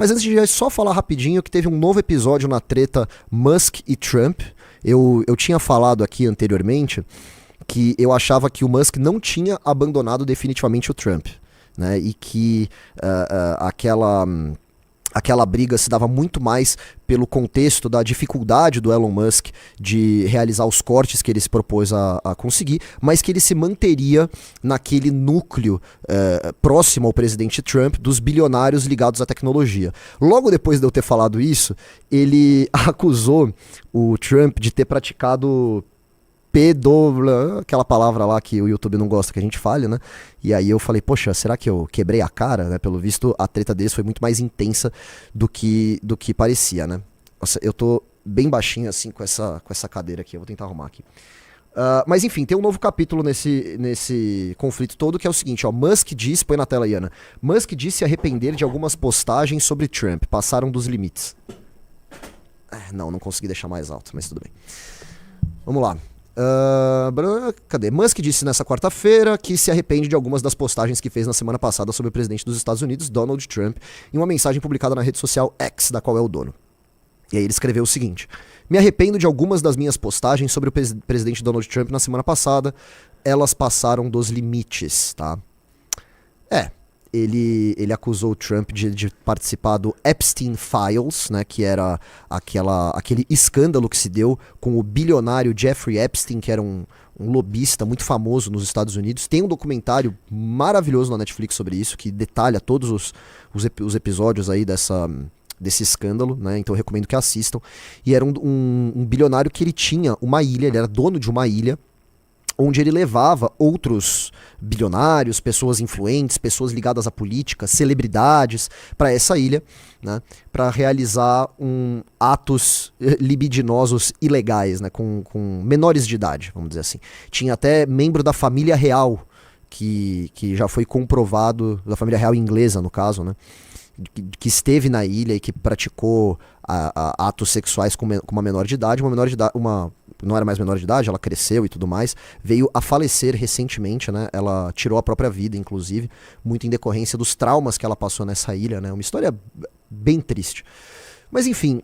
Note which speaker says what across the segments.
Speaker 1: Mas antes de só falar rapidinho que teve um novo episódio na treta Musk e Trump. Eu tinha falado aqui anteriormente que eu achava que o Musk não tinha abandonado definitivamente o Trump, né? E que aquela briga se dava muito mais pelo contexto da dificuldade do Elon Musk de realizar os cortes que ele se propôs a conseguir, mas que ele se manteria naquele núcleo próximo ao presidente Trump dos bilionários ligados à tecnologia. Logo depois de eu ter falado isso, ele acusou o Trump de ter praticado aquela palavra lá que o YouTube não gosta que a gente fale, né? E aí eu falei, poxa, será que eu quebrei a cara, né? Pelo visto, a treta deles foi muito mais intensa do que parecia, né? Nossa, eu tô bem baixinho assim com essa cadeira aqui, eu vou tentar arrumar aqui. Mas enfim, tem um novo capítulo nesse conflito todo, que é o seguinte, ó, Musk diz, põe na tela aí, Ana, Musk disse se arrepender de algumas postagens sobre Trump, passaram dos limites. Não consegui deixar mais alto, mas tudo bem. Vamos lá. Cadê? Musk disse nessa quarta-feira que se arrepende de algumas das postagens que fez na semana passada sobre o presidente dos Estados Unidos, Donald Trump, em uma mensagem publicada na rede social X, da qual é o dono. E aí ele escreveu o seguinte: me arrependo de algumas das minhas postagens sobre o presidente Donald Trump na semana passada, elas passaram dos limites, tá? Ele acusou o Trump de participar do Epstein Files, né, que era aquele escândalo que se deu com o bilionário Jeffrey Epstein, que era um lobista muito famoso nos Estados Unidos. Tem um documentário maravilhoso na Netflix sobre isso, que detalha todos os episódios aí desse escândalo, né? Então eu recomendo que assistam. E era um bilionário que ele tinha uma ilha, ele era dono de uma ilha, onde ele levava outros bilionários, pessoas influentes, pessoas ligadas à política, celebridades, para essa ilha, né, para realizar atos libidinosos ilegais, né, com menores de idade, vamos dizer assim. Tinha até membro da família real, que já foi comprovado, da família real inglesa, no caso, né, que esteve na ilha e que praticou atos sexuais com uma menor de idade, não era mais menor de idade, ela cresceu e tudo mais, veio a falecer recentemente, né? Ela tirou a própria vida, inclusive, muito em decorrência dos traumas que ela passou nessa ilha, né? Uma história bem triste. Mas enfim,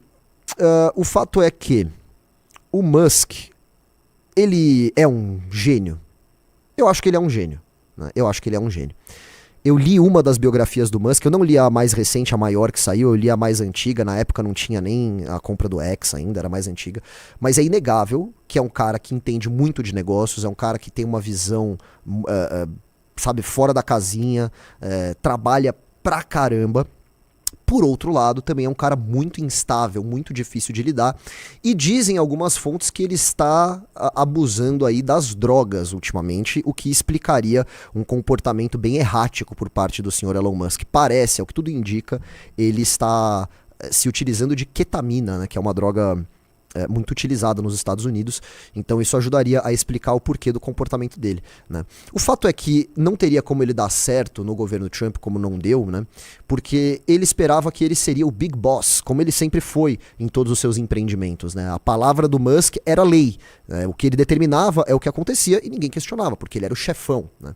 Speaker 1: o fato é que o Musk, ele é um gênio. Eu acho que ele é um gênio, né? Eu li uma das biografias do Musk, eu não li a mais recente, a maior que saiu, eu li a mais antiga, na época não tinha nem a compra do X ainda, era mais antiga, mas é inegável que é um cara que entende muito de negócios, é um cara que tem uma visão, sabe, fora da casinha, trabalha pra caramba. Por outro lado, também é um cara muito instável, muito difícil de lidar, e dizem algumas fontes que ele está abusando aí das drogas ultimamente, o que explicaria um comportamento bem errático por parte do senhor Elon Musk. Parece, ao que tudo indica, ele está se utilizando de ketamina, né, que é uma droga muito utilizada nos Estados Unidos, então isso ajudaria a explicar o porquê do comportamento dele, né? O fato é que não teria como ele dar certo no governo Trump, como não deu, né? Porque ele esperava que ele seria o big boss, como ele sempre foi em todos os seus empreendimentos, né? A palavra do Musk era lei, né? O que ele determinava é o que acontecia e ninguém questionava, porque ele era o chefão, né?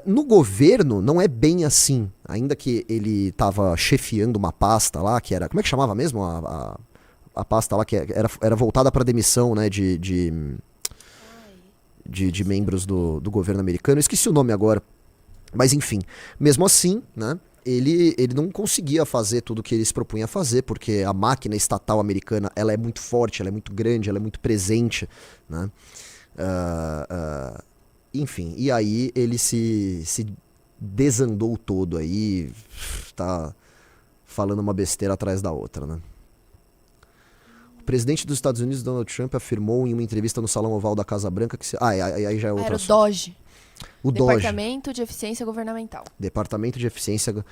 Speaker 1: No governo não é bem assim, ainda que ele estava chefiando uma pasta lá, que era, como é que chamava mesmo a pasta lá que era voltada para demissão, né, de membros do governo americano. Eu esqueci o nome agora, mas enfim, mesmo assim, né, ele não conseguia fazer tudo o que ele se propunha a fazer, porque a máquina estatal americana, ela é muito forte, ela é muito grande, ela é muito presente, né, enfim, e aí ele se desandou todo aí, tá falando uma besteira atrás da outra, né. O presidente dos Estados Unidos, Donald Trump, afirmou em uma entrevista no Salão Oval da Casa Branca que... aí já é outro assunto.
Speaker 2: Era o DOGE.
Speaker 1: O DOGE.
Speaker 2: Departamento de Eficiência Governamental.
Speaker 1: Departamento de Eficiência...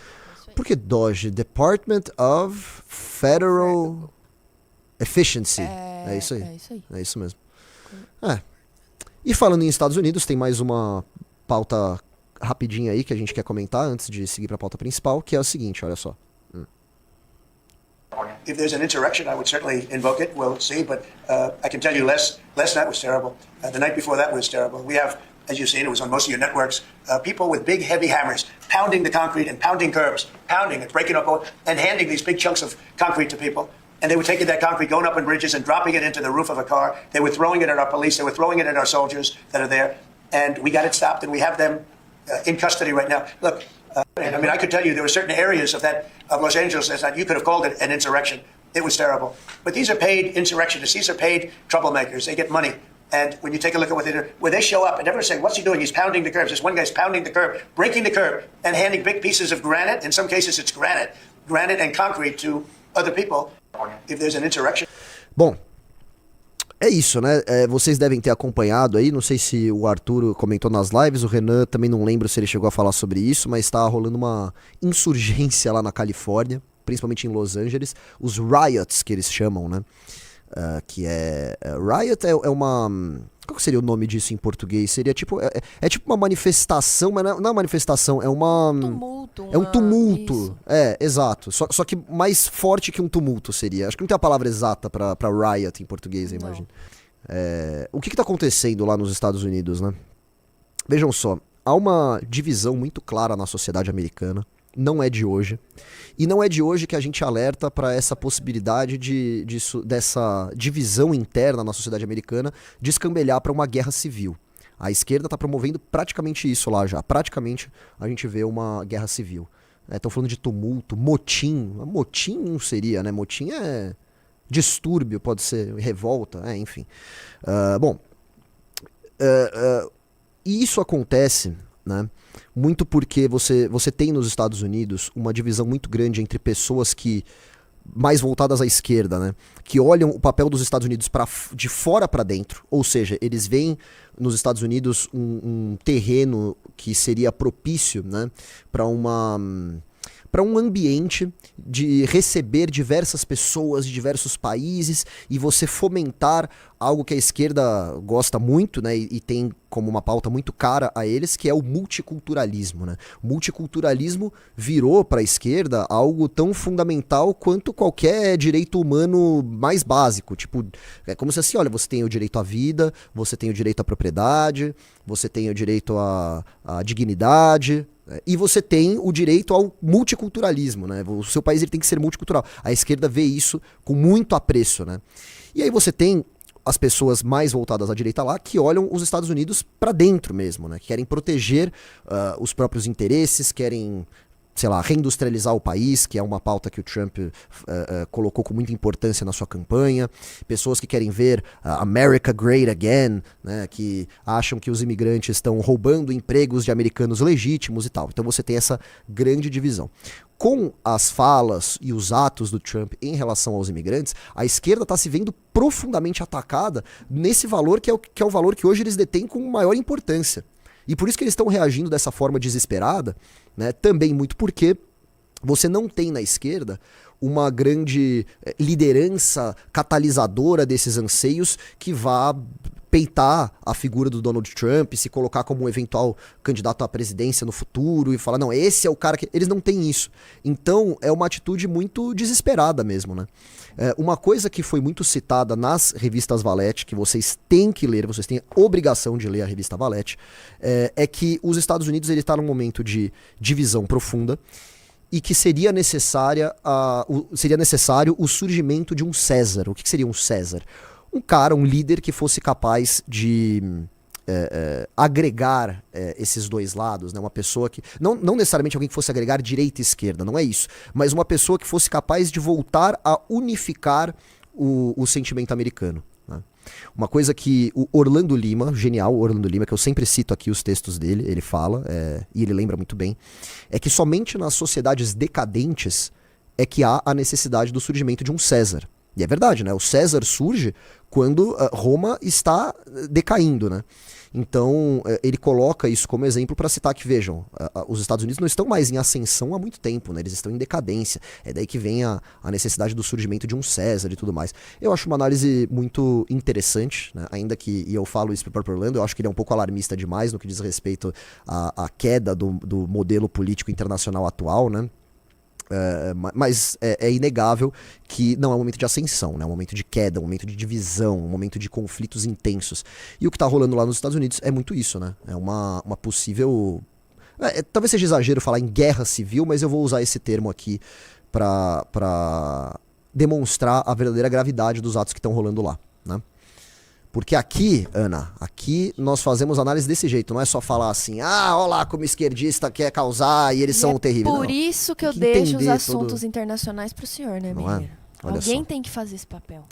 Speaker 1: Por que DOGE? Department of Federal Efficiency. É isso aí.
Speaker 2: É isso aí.
Speaker 1: É isso mesmo. E falando em Estados Unidos, tem mais uma pauta rapidinha aí que a gente quer comentar antes de seguir para a pauta principal, que é o seguinte, olha só.
Speaker 3: If there's an insurrection, I would certainly invoke it. We'll see, but I can tell you last night was terrible. The night before that was terrible. We have, as you've seen, it was on most of your networks, people with big, heavy hammers pounding the concrete and pounding curbs, pounding it, breaking up, and handing these big chunks of concrete to people. And they were taking that concrete, going up in bridges and dropping it into the roof of a car. They were throwing it at our police. They were throwing it at our soldiers that are there. And we got it stopped, and we have them in custody right now. Look, I could tell you there were certain areas of Los Angeles that you could have called it an insurrection. It was terrible. But these are paid insurrectionists. These are paid troublemakers. They get money. And when you take a look at what they do, where they show up and everyone's saying, what's he doing? He's pounding the curbs. This one guy's pounding the curb, breaking the curb, and handing big pieces of granite. In some cases, it's granite and concrete to other people. If there's an insurrection.
Speaker 1: Bom, é isso, né? Vocês devem ter acompanhado aí, não sei se o Arthur comentou nas lives, o Renan também não lembro se ele chegou a falar sobre isso, mas tá rolando uma insurgência lá na Califórnia, principalmente em Los Angeles, os riots que eles chamam, né? Que riot é uma... Qual que seria o nome disso em português? Seria tipo... É tipo uma manifestação, mas não é uma manifestação, é uma...
Speaker 2: Tumulto.
Speaker 1: É um tumulto.
Speaker 2: Isso.
Speaker 1: Exato. Só que mais forte que um tumulto seria. Acho que não tem a palavra exata pra riot em português, eu imagino. O que tá acontecendo lá nos Estados Unidos, né? Vejam só, há uma divisão muito clara na sociedade americana. Não é de hoje. E não é de hoje que a gente alerta para essa possibilidade dessa divisão interna na sociedade americana descambelhar para uma guerra civil. A esquerda está promovendo praticamente isso lá já. Praticamente a gente vê uma guerra civil. Estão falando de tumulto, motim. Motim não seria, né? Motim é distúrbio, pode ser revolta, enfim. E isso acontece, né? Muito porque você tem nos Estados Unidos uma divisão muito grande entre pessoas que mais voltadas à esquerda, né? Que olham o papel dos Estados Unidos de fora para dentro, ou seja, eles veem nos Estados Unidos um terreno que seria propício, né? Para um ambiente de receber diversas pessoas de diversos países e você fomentar algo que a esquerda gosta muito, né, e tem como uma pauta muito cara a eles, que é o multiculturalismo, né? O multiculturalismo virou para a esquerda algo tão fundamental quanto qualquer direito humano mais básico. Tipo, é como se assim, olha, você tem o direito à vida, você tem o direito à propriedade, você tem o direito à dignidade, e você tem o direito ao multiculturalismo, né? O seu país ele tem que ser multicultural. A esquerda vê isso com muito apreço, né? E aí você tem as pessoas mais voltadas à direita lá que olham os Estados Unidos para dentro mesmo, né? Que querem proteger os próprios interesses, querem, sei lá, reindustrializar o país, que é uma pauta que o Trump colocou com muita importância na sua campanha. Pessoas que querem ver America Great Again, né, que acham que os imigrantes estão roubando empregos de americanos legítimos e tal. Então você tem essa grande divisão. Com as falas e os atos do Trump em relação aos imigrantes, a esquerda está se vendo profundamente atacada nesse valor que é o valor que hoje eles detêm com maior importância. E por isso que eles estão reagindo dessa forma desesperada, né? Também muito porque você não tem na esquerda uma grande liderança catalisadora desses anseios que vá peitar a figura do Donald Trump, se colocar como um eventual candidato à presidência no futuro e falar, não, esse é o cara que... Eles não têm isso. Então, é uma atitude muito desesperada mesmo, né? Uma coisa que foi muito citada nas revistas Valete, que vocês têm que ler, vocês têm a obrigação de ler a revista Valete, é que os Estados Unidos ele está num momento de divisão profunda e que seria necessário o surgimento de um César. O que seria um César? Um cara, um líder que fosse capaz de agregar esses dois lados, né? Uma pessoa que... Não necessariamente alguém que fosse agregar direita e esquerda, não é isso. Mas uma pessoa que fosse capaz de voltar a unificar o sentimento americano, né? Uma coisa que o Orlando Lima, genial Orlando Lima, que eu sempre cito aqui os textos dele, ele fala, e ele lembra muito bem, é que somente nas sociedades decadentes é que há a necessidade do surgimento de um César. E é verdade, né? O César surge quando Roma está decaindo, né? Então, ele coloca isso como exemplo para citar que, vejam, os Estados Unidos não estão mais em ascensão há muito tempo, né? Eles estão em decadência. É daí que vem a necessidade do surgimento de um César e tudo mais. Eu acho uma análise muito interessante, né? Ainda que, e eu falo isso para o próprio Orlando, eu acho que ele é um pouco alarmista demais no que diz respeito à queda do modelo político internacional atual, né? Mas é inegável que não é um momento de ascensão, né? É um momento de queda, um momento de divisão, um momento de conflitos intensos. E o que está rolando lá nos Estados Unidos é muito isso, né? É uma possível Talvez seja exagero falar em guerra civil, mas eu vou usar esse termo aqui pra demonstrar a verdadeira gravidade dos atos que estão rolando lá, né? Porque aqui, Ana, aqui nós fazemos análise desse jeito, não é só falar assim, olha lá como o esquerdista quer causar e eles são terríveis.
Speaker 2: Por
Speaker 1: não.
Speaker 2: isso que eu
Speaker 1: Tem que
Speaker 2: deixo os
Speaker 1: entender
Speaker 2: assuntos internacionais pro senhor, né,
Speaker 1: Não é?
Speaker 2: Meira?
Speaker 1: Olha
Speaker 2: Alguém
Speaker 1: só.
Speaker 2: tem que fazer esse papel.